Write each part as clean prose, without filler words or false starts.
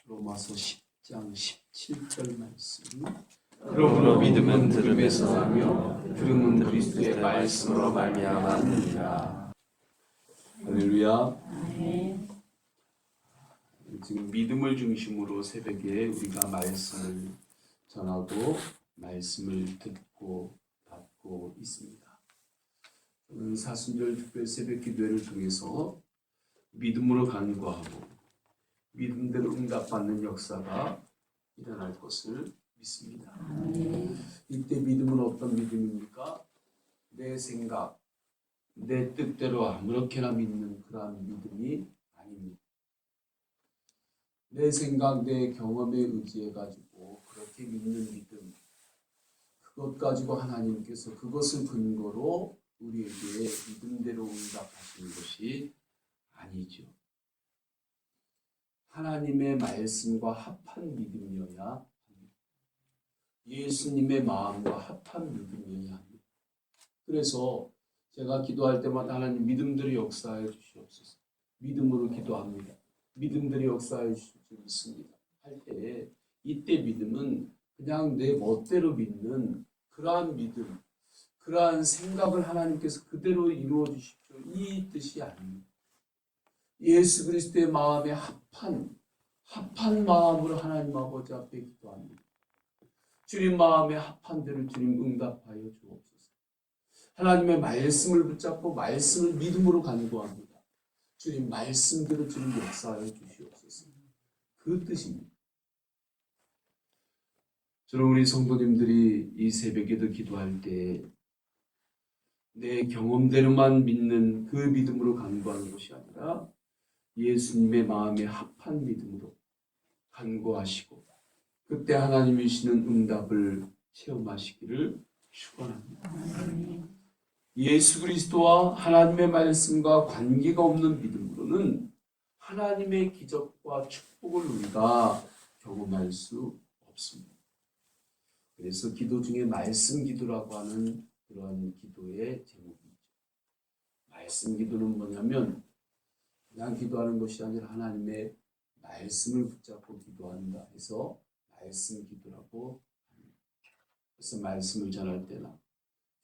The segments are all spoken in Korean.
로마서 10장 17절 말씀. 그러므로 믿음은 들음에서 나며 들음은 그리스도의 말씀으로 말미암았느니라. 할렐루야. 지금 믿음을 중심으로 새벽에 우리가 말씀을 전하고 말씀을 듣고 받고 있습니다. 오늘 사순절 특별 새벽 기도회를 통해서 믿음으로 간구하고 믿음대로 응답받는 역사가 일어날 것을 믿습니다. 이때 믿음은 어떤 믿음입니까? 내 생각, 내 뜻대로 아무렇게나 믿는 그러한 믿음이 아닙니다. 내 생각, 내 경험에 의지해가지고 그렇게 믿는 믿음, 그것 가지고 하나님께서 그것을 근거로 우리에게 믿음대로 응답하시는 것이 아니죠. 하나님의 말씀과 합한 믿음이어야 합니다. 예수님의 마음과 합한 믿음이어야 합니다. 그래서 제가 기도할 때마다 하나님 믿음대로 역사해 주시옵소서. 믿음으로 기도합니다. 믿음대로 역사해 주실 줄 믿습니다. 할 때 이때 믿음은 그냥 내 멋대로 믿는 그러한 믿음, 그러한 생각을 하나님께서 그대로 이루어 주십시오. 이 뜻이 아닙니다. 예수 그리스도의 마음에 합한 마음으로 하나님 아버지 앞에 기도합니다. 주님 마음에 합한 대로 주님 응답하여 주옵소서. 하나님의 말씀을 붙잡고 말씀을 믿음으로 간구합니다. 주님 말씀대로 주님 역사하여 주시옵소서. 그 뜻입니다. 저는 우리 성도님들이 이 새벽에도 기도할 때 내 경험대로만 믿는 그 믿음으로 간구하는 것이 아니라 예수님의 마음에 합한 믿음으로 간구하시고 그때 하나님이 주시는 응답을 체험하시기를 축원합니다. 예수 그리스도와 하나님의 말씀과 관계가 없는 믿음으로는 하나님의 기적과 축복을 우리가 경험할 수 없습니다. 그래서 기도 중에 말씀 기도라고 하는 그런 기도의 제목이 있죠. 말씀 기도는 뭐냐면 그냥 기도하는 것이 아니라 하나님의 말씀을 붙잡고 기도한다 해서 말씀 기도라고 합니다. 그래서 말씀을 전할 때나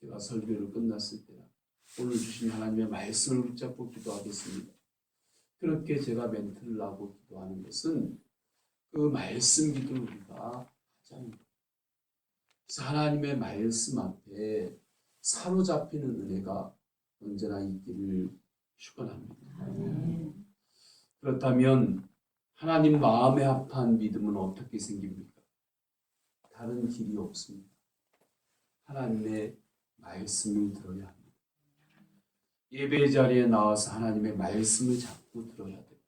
제가 설교를 끝났을 때나 오늘 주신 하나님의 말씀을 붙잡고 기도하겠습니다. 그렇게 제가 멘트를 하고 기도하는 것은 그 말씀 기도를 우리가 하자는 거예요. 그래서 하나님의 말씀 앞에 사로잡히는 은혜가 언제나 있기를 축원합니다. 그렇다면 하나님 마음에 합한 믿음은 어떻게 생깁니까? 다른 길이 없습니다. 하나님의 말씀을 들어야 합니다. 예배 자리에 나와서 하나님의 말씀을 잡고 들어야 됩니다.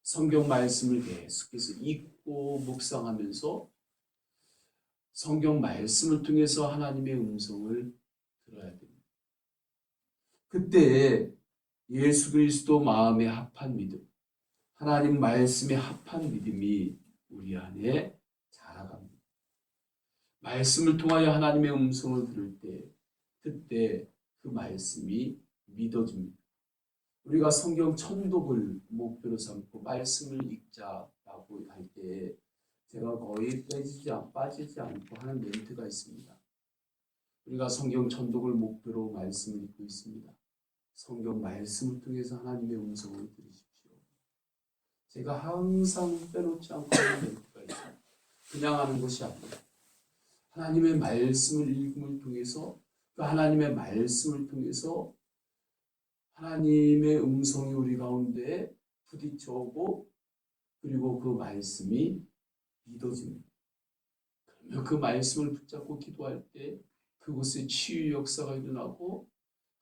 성경 말씀을 계속해서 읽고 묵상하면서 성경 말씀을 통해서 하나님의 음성을 들어야 됩니다. 그때 예수 그리스도 마음에 합한 믿음, 하나님 말씀에 합한 믿음이 우리 안에 자라갑니다. 말씀을 통하여 하나님의 음성을 들을 때 그때 그 말씀이 믿어집니다. 우리가 성경 천독을 목표로 삼고 말씀을 읽자라고 할 때 제가 거의 빠지지 않고 하는 멘트가 있습니다. 우리가 성경 천독을 목표로 말씀을 읽고 있습니다. 성경 말씀을 통해서 하나님의 음성을 들으십시오. 제가 항상 빼놓지 않고 하는 멘트가 있습니다. 그냥 하는 것이 아닙니다. 하나님의 말씀을 읽음을 통해서 그 하나님의 말씀을 통해서 하나님의 음성이 우리 가운데 부딪혀 오고 그리고 그 말씀이 믿어집니다. 그러면 그 말씀을 붙잡고 기도할 때 그곳에 치유 역사가 일어나고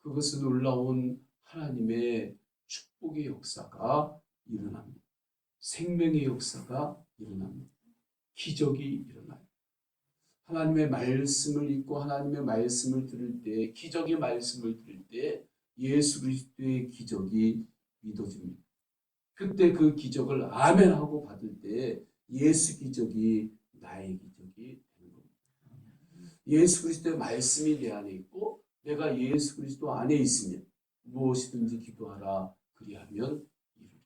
그것에 놀라운 하나님의 축복의 역사가 일어납니다. 생명의 역사가 일어납니다. 기적이 일어나요. 하나님의 말씀을 읽고 하나님의 말씀을 들을 때, 기적의 말씀을 들을 때 예수 그리스도의 기적이 믿어집니다. 그때 그 기적을 아멘 하고 받을 때 예수 기적이 나의 기적이 되는 겁니다. 예수 그리스도의 말씀이 내 안에 있고 내가 예수 그리스도 안에 있으면 무엇이든지 기도하라 그리하면 이루리라.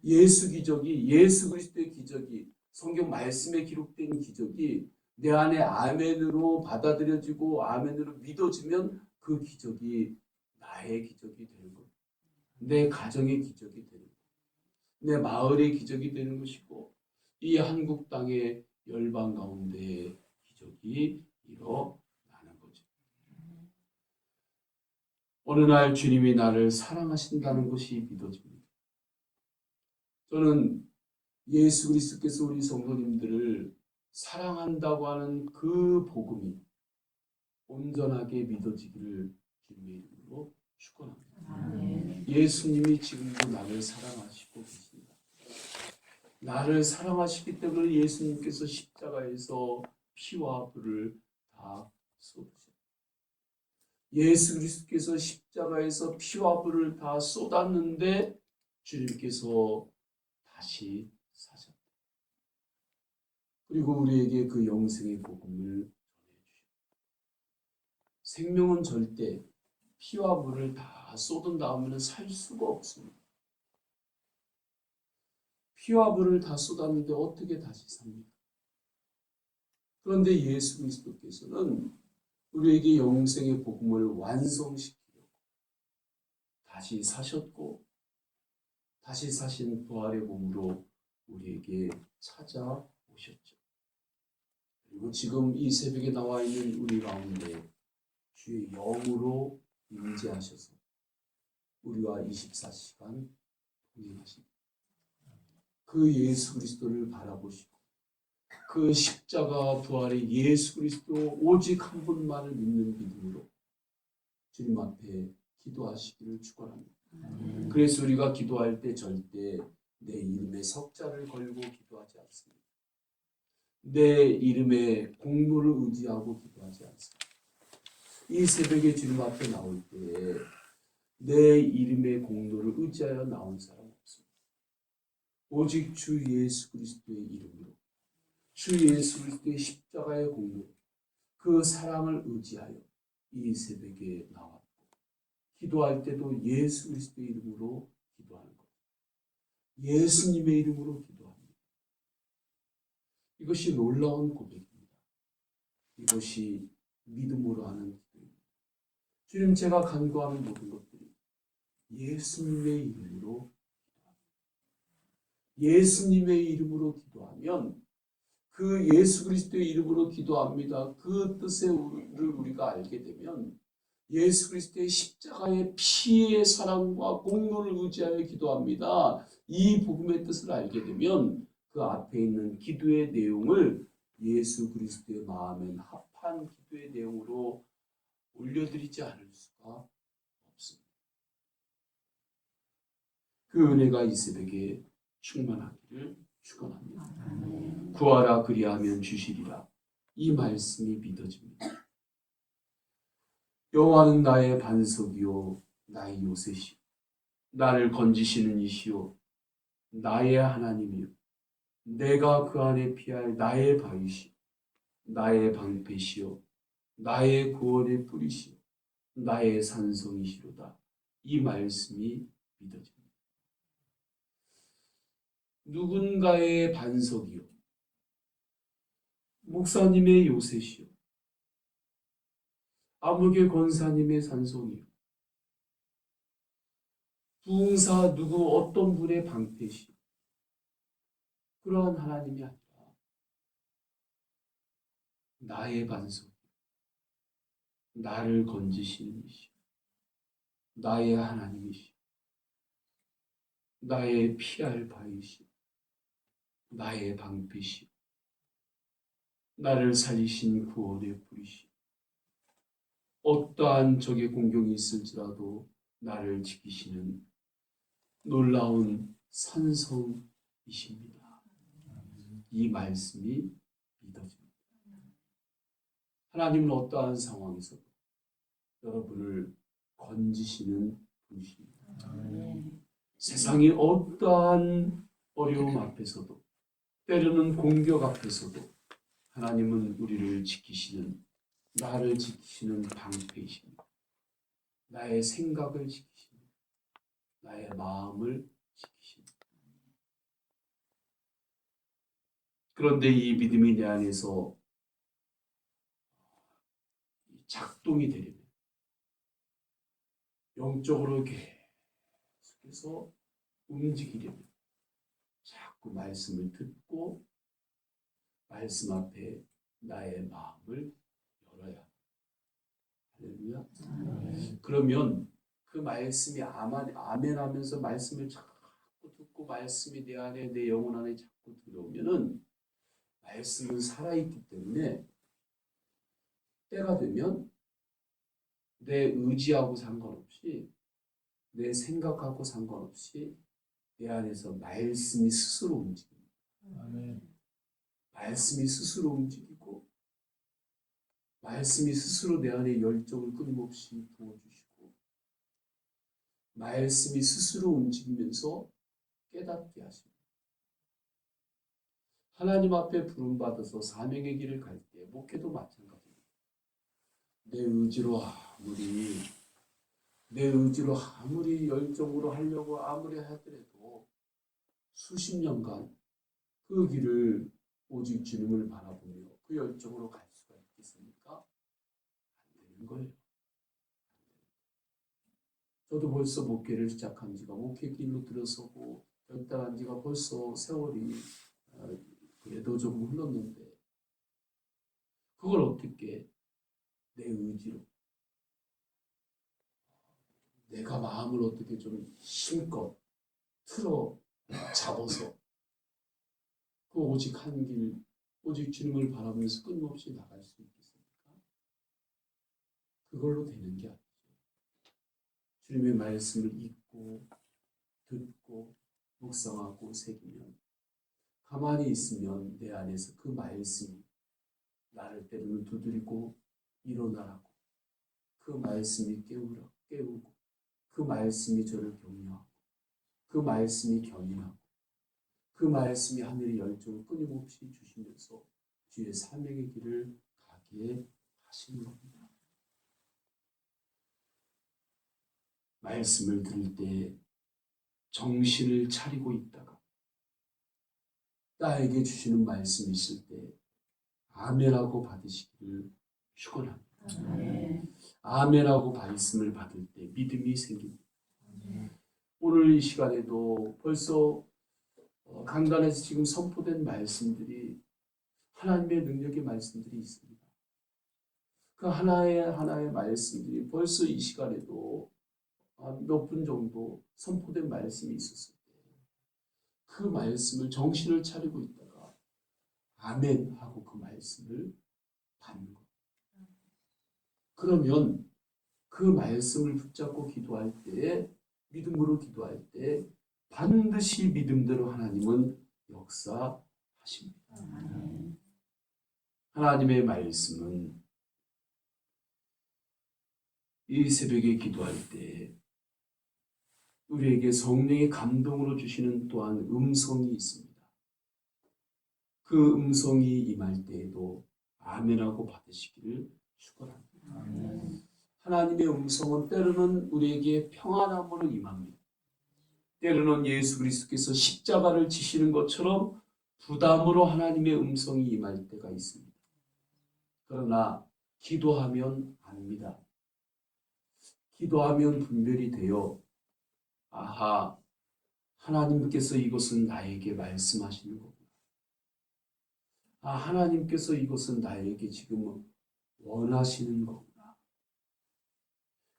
예수 기적이, 예수 그리스도의 기적이, 성경 말씀에 기록된 기적이 내 안에 아멘으로 받아들여지고 아멘으로 믿어지면 그 기적이 나의 기적이 되는 거예요. 내 가정의 기적이 되는 거예요. 내 마을의 기적이 되는 것이고 이 한국 땅의 열방 가운데 기적이 일어나는 거죠. 어느 날 주님이 나를 사랑하신다는 것이 믿어집니다. 저는 예수 그리스도께서 우리 성도님들을 사랑한다고 하는 그 복음이 온전하게 믿어지기를 주님의 이름으로 축원합니다. 예수님이 지금도 나를 사랑하시고 계십니다. 나를 사랑하시기 때문에 예수님께서 십자가에서 피와 불을 다 쏟으셨습니다. 예수 그리스도께서 십자가에서 피와 불을 다 쏟았는데 주님께서 다시 사셨다. 그리고 우리에게 그 영생의 복음을 전해주셨다. 생명은 절대 피와 불을 다 쏟은 다음에는 살 수가 없습니다. 피와 불을 다 쏟았는데 어떻게 다시 삽니까? 그런데 예수 그리스도께서는 우리에게 영생의 복음을 완성시키려고 다시 사셨고 다시 사신 부활의 몸으로 우리에게 찾아오셨죠. 그리고 지금 이 새벽에 나와 있는 우리 가운데 주의 영으로 임재하셔서 우리와 24시간 동행하십니다. 그 예수 그리스도를 바라보시고 그 십자가 부활의 예수 그리스도 오직 한 분만을 믿는 믿음으로 주님 앞에 기도하시기를 축원합니다. 그래서 우리가 기도할 때 절대 내 이름에 석자를 걸고 기도하지 않습니다. 내 이름의 공로를 의지하고 기도하지 않습니다. 이 새벽에 주님 앞에 나올 때에 내 이름의 공로를 의지하여 나온 사람 없습니다. 오직 주 예수 그리스도의 이름으로 주 예수 그리스도의 십자가의 공로 그 사랑을 의지하여 이 새벽에 나왔고 기도할 때도 예수 그리스도의 이름으로 기도하는 것. 예수님의 이름으로 기도합니다. 이것이 놀라운 고백입니다. 이것이 믿음으로 하는 기도입니다. 주님 제가 간구하는 모든 것들이 예수님의 이름으로 기도합니다. 예수님의 이름으로 기도하면 그 예수 그리스도의 이름으로 기도합니다. 그 뜻을 우리가 알게 되면 예수 그리스도의 십자가의 피의 사랑과 공로를 의지하여 기도합니다. 이 복음의 뜻을 알게 되면 그 앞에 있는 기도의 내용을 예수 그리스도의 마음에 합한 기도의 내용으로 올려드리지 않을 수가 없습니다. 그 은혜가 이 새벽에 충만하기를 축원합니다. 구하라 그리하면 주시리라. 이 말씀이 믿어집니다. 여호와는 나의 반석이요 나의 요새시요 나를 건지시는 이시요 나의 하나님이요 내가 그 안에 피할 나의 바위시요 나의 방패시요 나의 구원의 뿌리시요 나의 산성이시로다. 이 말씀이 믿어집니다. 누군가의 반석이요 목사님의 요새시요 아무개 권사님의 산성이요 부흥사 누구 어떤 분의 방패시요 그러한 하나님이 아니라 나의 반석 나를 건지시는 이시요 나의 하나님이시요 나의 피할 바위시요 나의 방패시요 나를 살리신 구원의 뿌리시요 어떠한 적의 공격이 있을지라도 나를 지키시는 놀라운 산성이십니다. 이 말씀이 믿어집니다. 하나님은 어떠한 상황에서도 여러분을 건지시는 분이십니다. 세상의 어떠한 어려움 앞에서도 때로는 공격 앞에서도 하나님은 우리를 지키시는 나를 지키시는 방패이십니다. 나의 생각을 지키십니다. 나의 마음을 지키십니다. 그런데 이 믿음이 내 안에서 작동이 되려면 영적으로 계속해서 움직이려면 자꾸 말씀을 듣고 말씀 앞에 나의 마음을 열어야 합니다. 할렐루야. 그러면 그 말씀이 아멘 하면서 말씀을 자꾸 듣고 말씀이 내 안에 내 영혼 안에 자꾸 들어오면은 말씀은 살아있기 때문에 때가 되면 내 의지하고 상관없이 내 생각하고 상관없이 내 안에서 말씀이 스스로 움직입니다. 말씀이 스스로 움직이고 말씀이 스스로 내 안에 열정을 끊임없이 부어주시고 말씀이 스스로 움직이면서 깨닫게 하십니다. 하나님 앞에 부름받아서 사명의 길을 갈 때 목회도 마찬가지입니다. 내 의지로 아무리 열정으로 하려고 아무리 하더라도 수십 년간 그 길을 오직 주님을 바라보며 그 열정으로 갈 수가 있겠습니까? 안 되는 거예요. 저도 벌써 목회를 시작한 지가 목회 길로 들어서고 결단한 지가 벌써 세월이 그래도 조금 흘렀는데 그걸 어떻게 내 의지로 내가 마음을 어떻게 좀 힘껏 틀어 잡아서 그 오직 한 길, 오직 주님을 바라보면서 끊임없이 나갈 수 있겠습니까? 그걸로 되는 게 아니죠. 주님의 말씀을 읽고 듣고 묵상하고 새기면 가만히 있으면 내 안에서 그 말씀이 나를 때로는 두드리고 일어나라고 그 말씀이 깨우고 그 말씀이 저를 격려하고 그 말씀이 견인하고 그 말씀이 하늘의 열정을 끊임없이 주시면서 주의 사명의 길을 가게 하시는 겁니다. 말씀을 들을 때 정신을 차리고 있다가 나에게 주시는 말씀이 있을 때 아멘하고 받으시기를 축원합니다. 아멘하고 말씀을 받을 때 믿음이 생깁니다. 오늘 이 시간에도 벌써 강단에서 지금 선포된 말씀들이 하나님의 능력의 말씀들이 있습니다. 그 하나의 말씀들이 벌써 이 시간에도 몇 분 정도 선포된 말씀이 있었을 때 그 말씀을 정신을 차리고 있다가 아멘 하고 그 말씀을 받는 것. 그러면 그 말씀을 붙잡고 기도할 때에 믿음으로 기도할 때 반드시 믿음대로 하나님은 역사하십니다. 하나님의 말씀은 이 새벽에 기도할 때 우리에게 성령의 감동으로 주시는 또한 음성이 있습니다. 그 음성이 임할 때에도 아멘하고 받으시기를 축원합니다. 하나님의 음성은 때로는 우리에게 평안함으로 임합니다. 때로는 예수 그리스도께서 십자가를 지시는 것처럼 부담으로 하나님의 음성이 임할 때가 있습니다. 그러나 기도하면 압니다. 기도하면 분별이 되어 아하, 하나님께서 이것은 나에게 말씀하시는 거구나. 하나님께서 이것은 나에게 지금 원하시는 거구나.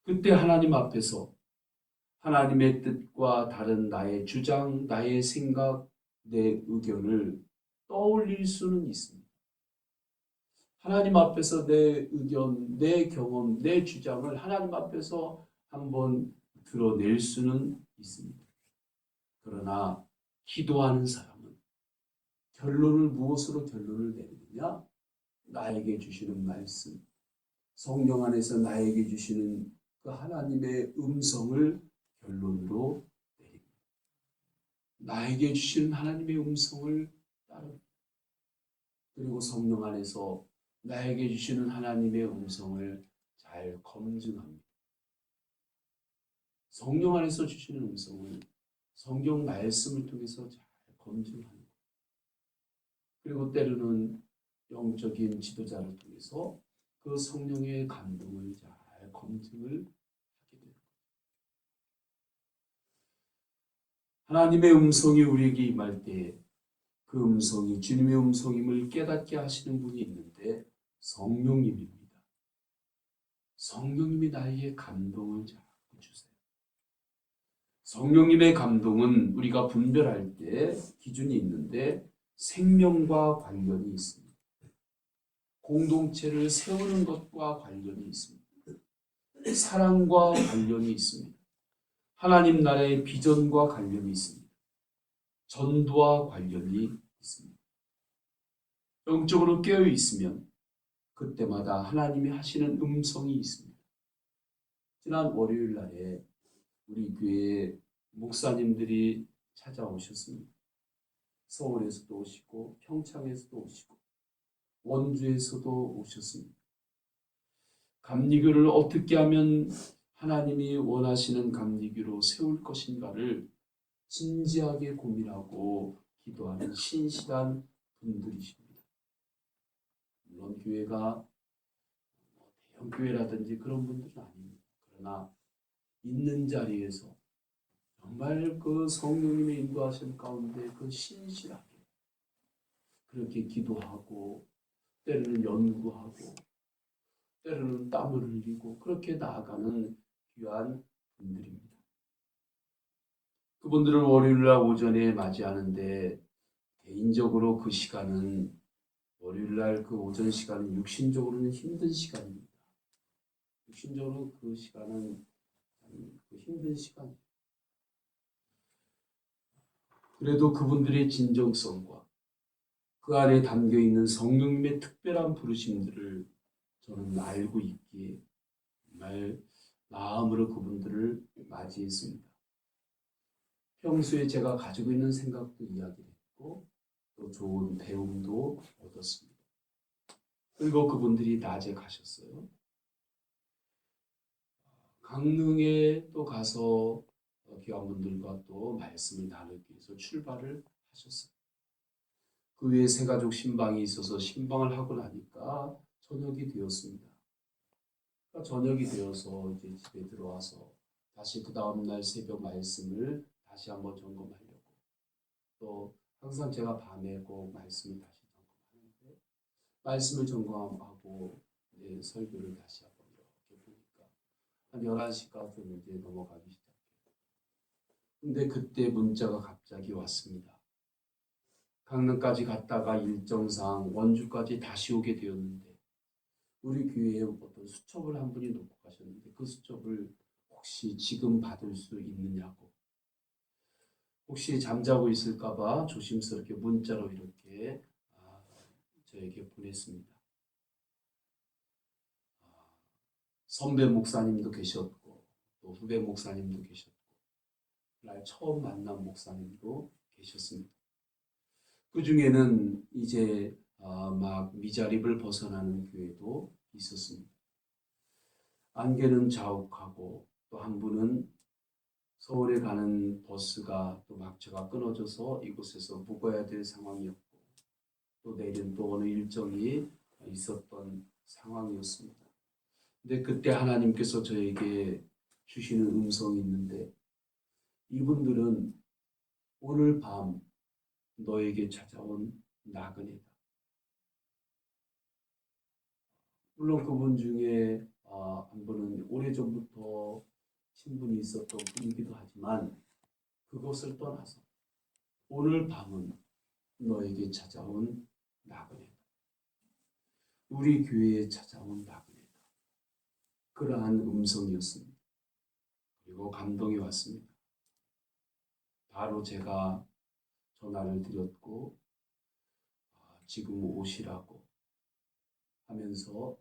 그때 하나님 앞에서 하나님의 뜻과 다른 나의 주장, 나의 생각, 내 의견을 떠올릴 수는 있습니다. 하나님 앞에서 내 의견, 내 경험, 내 주장을 하나님 앞에서 한번 드러낼 수는 있습니다. 그러나 기도하는 사람은 무엇으로 결론을 내리느냐? 나에게 주시는 말씀, 성령 안에서 나에게 주시는 그 하나님의 음성을 결론으로 내립니다. 나에게 주시는 하나님의 음성을 따릅니다. 그리고 성령 안에서 나에게 주시는 하나님의 음성을 잘 검증합니다. 성령 안에서 주시는 음성을 성경 말씀을 통해서 잘 검증하는 것. 그리고 때로는 영적인 지도자를 통해서 그 성령의 감동을 잘 검증을 하게 되는 거예요. 하나님의 음성이 우리에게 임할 때 그 음성이 주님의 음성임을 깨닫게 하시는 분이 있는데 성령님입니다. 성령님이 나에게 감동을 자꾸 주세요. 성령님의 감동은 우리가 분별할 때 기준이 있는데 생명과 관련이 있습니다. 공동체를 세우는 것과 관련이 있습니다. 사랑과 관련이 있습니다. 하나님 나라의 비전과 관련이 있습니다. 전도와 관련이 있습니다. 영적으로 깨어 있으면 그때마다 하나님이 하시는 음성이 있습니다. 지난 월요일 날에 우리 교회 목사님들이 찾아오셨습니다. 서울에서도 오시고 평창에서도 오시고 원주에서도 오셨습니다. 감리교를 어떻게 하면 하나님이 원하시는 감리교로 세울 것인가를 진지하게 고민하고 기도하는 신실한 분들이십니다. 물론 교회가 대형 교회라든지 그런 분들은 아닙니다. 그러나 있는 자리에서 정말 그 성령님의 인도하심 가운데 그 신실하게 그렇게 기도하고 때로는 연구하고 때로는 땀을 흘리고 그렇게 나아가는 귀한 분들입니다. 그분들을 월요일날 오전에 맞이하는데 개인적으로 그 시간은 월요일날 그 오전 시간은 육신적으로는 힘든 시간입니다. 육신적으로 그 시간은 힘든 시간. 그래도 그분들의 진정성과 그 안에 담겨 있는 성령님의 특별한 부르심들을 저는 알고 있기에 정말 마음으로 그분들을 맞이했습니다. 평소에 제가 가지고 있는 생각도 이야기했고 또 좋은 배움도 얻었습니다. 그리고 그분들이 낮에 가셨어요. 강릉에 또 가서 귀한 분들과 또 말씀을 나누기 위해서 출발을 하셨어요. 그 외에 새가족 신방이 있어서 신방을 하고 나니까 저녁이 되었습니다. 그러니까 저녁이 되어서 이제 집에 들어와서 다시 그 다음날 새벽 말씀을 다시 한번 점검하려고 또 항상 제가 밤에 꼭 말씀을 다시 점검하는데 말씀을 점검하고 설교를 다시 한번 이렇게 보니까 한 11시가 좀 이제 넘어가기 시작해요. 근데 그때 문자가 갑자기 왔습니다. 강릉까지 갔다가 일정상 원주까지 다시 오게 되었는데 우리 교회에 어떤 수첩을 한 분이 놓고 가셨는데 그 수첩을 혹시 지금 받을 수 있느냐고 혹시 잠자고 있을까봐 조심스럽게 문자로 이렇게 저에게 보냈습니다. 선배 목사님도 계셨고 또 후배 목사님도 계셨고 날 처음 만난 목사님도 계셨습니다. 그 중에는 이제 막 미자립을 벗어나는 교회도 있었습니다. 안개는 자욱하고 또 한 분은 서울에 가는 버스가 또 막차가 끊어져서 이곳에서 묵어야 될 상황이었고 또 내일은 또 어느 일정이 있었던 상황이었습니다. 근데 그때 하나님께서 저에게 주시는 음성이 있는데 이분들은 오늘 밤 너에게 찾아온 나그네다. 물론 그분 중에 한 분은 오래전부터 친분이 있었던 분이기도 하지만 그것을 떠나서 오늘 밤은 너에게 찾아온 나그네다. 우리 교회에 찾아온 나그네다. 그러한 음성이었습니다. 그리고 감동이 왔습니다. 바로 제가 전화를 드렸고 지금 오시라고 하면서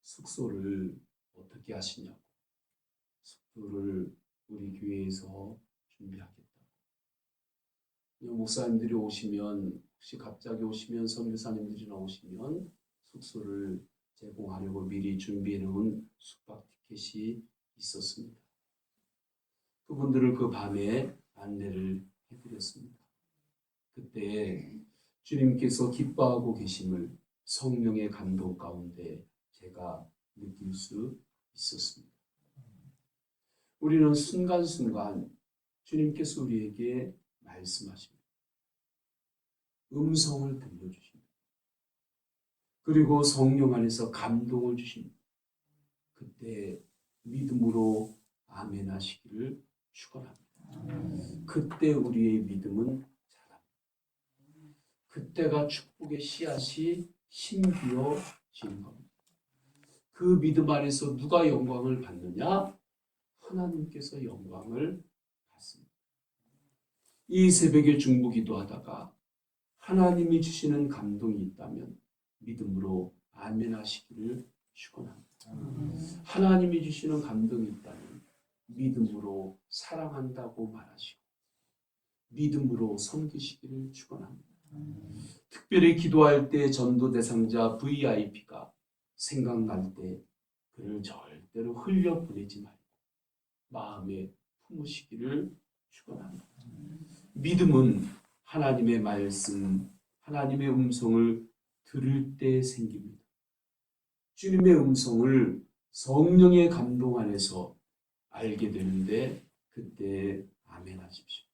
숙소를 어떻게 하시냐고 숙소를 우리 교회에서 준비하겠다고 목사님들이 오시면 혹시 갑자기 오시면 선교사님들이나 오시면 숙소를 제공하려고 미리 준비해 놓은 숙박 티켓이 있었습니다. 그분들을 그 밤에 안내를 해드렸습니다. 그때 주님께서 기뻐하고 계심을 성령의 감동 가운데 제가 느낄 수 있었습니다. 우리는 순간순간 주님께서 우리에게 말씀하십니다. 음성을 들려주십니다. 그리고 성령 안에서 감동을 주십니다. 그때 믿음으로 아멘 하시기를 축원합니다. 그때 우리의 믿음은 자랍니다. 그때가 축복의 씨앗이 심기어지는 겁니다. 그 믿음 안에서 누가 영광을 받느냐? 하나님께서 영광을 받습니다. 이 새벽에 중보기도 하다가 하나님이 주시는 감동이 있다면 믿음으로 아멘 하시기를 축원합니다. 하나님이 주시는 감동이 있다면 믿음으로 사랑한다고 말하시고 믿음으로 섬기시기를 축원합니다. 특별히 기도할 때 전도 대상자 VIP가 생각날 때 그를 절대로 흘려보내지 말고 마음에 품으시기를 축원합니다. 믿음은 하나님의 말씀, 하나님의 음성을 들을 때 생깁니다. 주님의 음성을 성령의 감동 안에서 알게 되는데 그때 아멘 하십시오.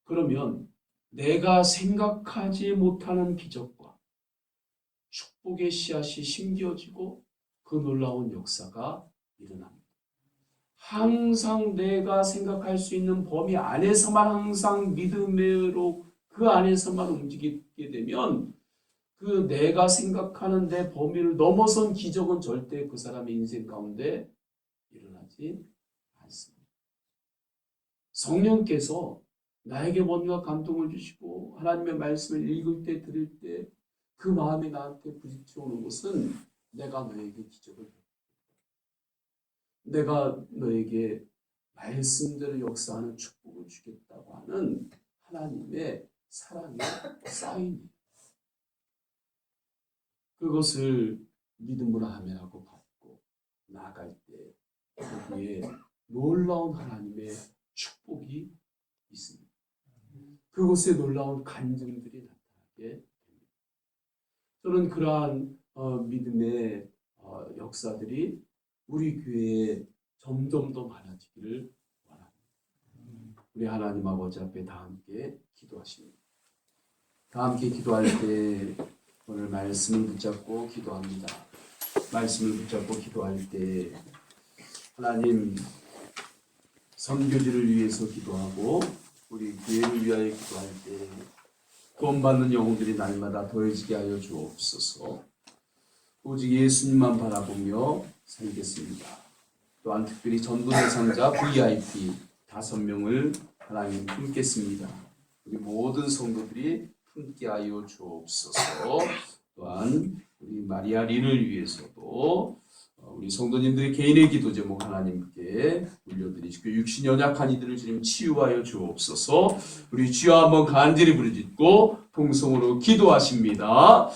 그러면 내가 생각하지 못하는 기적과 축복의 씨앗이 심겨지고 그 놀라운 역사가 일어납니다. 항상 내가 생각할 수 있는 범위 안에서만 항상 믿음으로 그 안에서만 움직이게 되면 그 내가 생각하는 내 범위를 넘어선 기적은 절대 그 사람의 인생 가운데 일어나지 않습니다. 성령께서 나에게 뭔가 감동을 주시고 하나님의 말씀을 읽을 때 들을 때 그 마음이 나한테 부딪혀오는 것은 내가 너에게 기적을 베풀겠다. 내가 너에게 말씀대로 역사하는 축복을 주겠다고 하는 하나님의 사랑의 사인이에요. 그것을 믿음으로 아멘하고 받고 나아갈 때 거기에 놀라운 하나님의 축복이 있습니다. 그곳에 놀라운 간증들이 나타나게 됩니다. 저는 그러한 믿음의 역사들이 우리 교회에 점점 더 많아지기를 원합니다. 우리 하나님 아버지 앞에 다 함께 기도하십니다. 다 함께 기도할 때 오늘 말씀을 붙잡고 기도합니다. 말씀을 붙잡고 기도할 때 하나님 선교지를 위해서 기도하고 우리 교회를 위하여 기도할 때 구원받는 영혼들이 날마다 더해지게 하여 주옵소서. 오직 예수님만 바라보며 살겠습니다. 또한 특별히 전도 대상자 VIP 5명을 하나님 품겠습니다. 우리 모든 성도들이 품게 하여 주옵소서. 또한 우리 마리아 린을 위해서도 우리 성도님들의 개인의 기도 제목 하나님께 올려드리시고 육신 연약한 이들을 주님 치유하여 주옵소서. 우리 주여 한번 간절히 부르짖고 통성으로 기도하십니다.